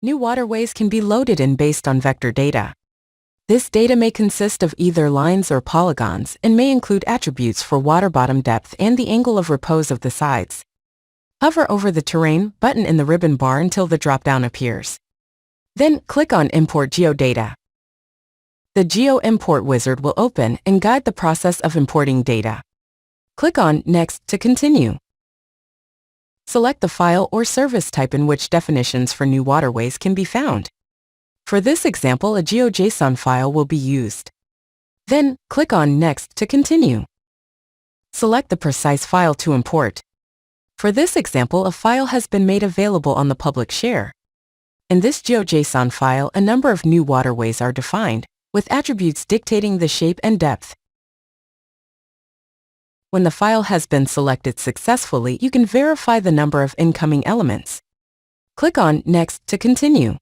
New waterways can be loaded in based on vector data. This data may consist of either lines or polygons and may include attributes for water bottom depth and the angle of repose of the sides. Hover over the Terrain button in the ribbon bar until the drop-down appears. Then click on Import Geodata. The Geo Import wizard will open and guide the process of importing data. Click on Next to continue. Select the file or service type in which definitions for new waterways can be found. For this example, a GeoJSON file will be used. Then, click on Next to continue. Select the precise file to import. For this example, a file has been made available on the public share. In this GeoJSON file, a number of new waterways are defined, with attributes dictating the shape and depth. When the file has been selected successfully, you can verify the number of incoming elements. Click on Next to continue.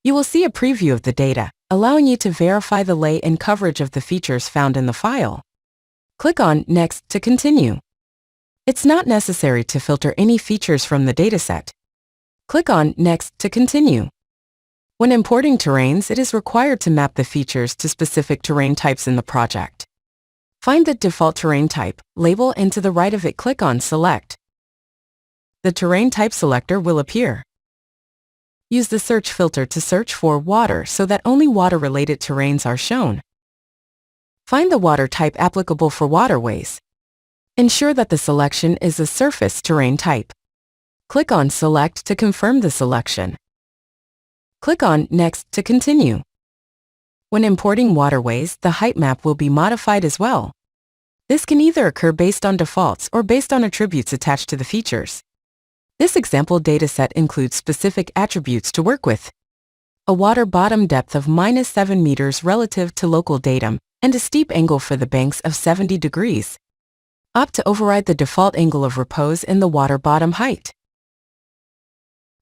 You will see a preview of the data, allowing you to verify the lay and coverage of the features found in the file. Click on Next to continue. It's not necessary to filter any features from the dataset. Click on Next to continue. When importing terrains, it is required to map the features to specific terrain types in the project. Find the default terrain type, label, and to the right of it click on Select. The terrain type selector will appear. Use the search filter to search for water so that only water-related terrains are shown. Find the water type applicable for waterways. Ensure that the selection is a surface terrain type. Click on Select to confirm the selection. Click on Next to continue. When importing waterways, the height map will be modified as well. This can either occur based on defaults or based on attributes attached to the features. This example dataset includes specific attributes to work with. A water bottom depth of -7 meters relative to local datum and a steep angle for the banks of 70 degrees. Opt to override the default angle of repose in the water bottom height.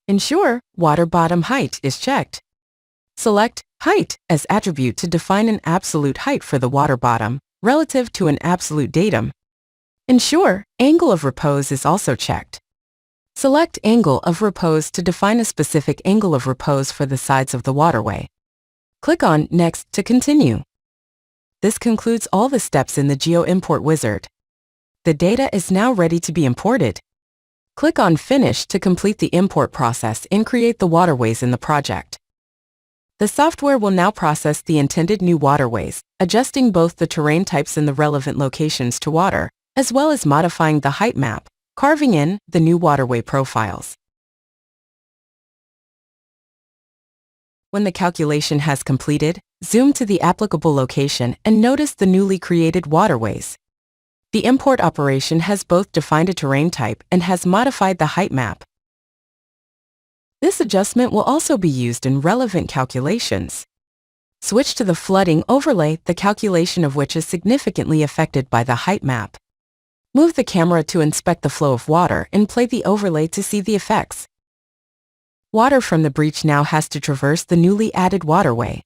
Ensure Water Bottom Height is checked. Select Height as attribute to define an absolute height for the water bottom, relative to an absolute datum. Ensure Angle of Repose is also checked. Select Angle of Repose to define a specific angle of repose for the sides of the waterway. Click on Next to continue. This concludes all the steps in the Geo Import wizard. The data is now ready to be imported. Click on Finish to complete the import process and create the waterways in the project. The software will now process the intended new waterways, adjusting both the terrain types in the relevant locations to water, as well as modifying the height map, carving in the new waterway profiles. When the calculation has completed, zoom to the applicable location and notice the newly created waterways. The import operation has both defined a terrain type and has modified the height map. This adjustment will also be used in relevant calculations. Switch to the flooding overlay, the calculation of which is significantly affected by the height map. Move the camera to inspect the flow of water and play the overlay to see the effects. Water from the breach now has to traverse the newly added waterway.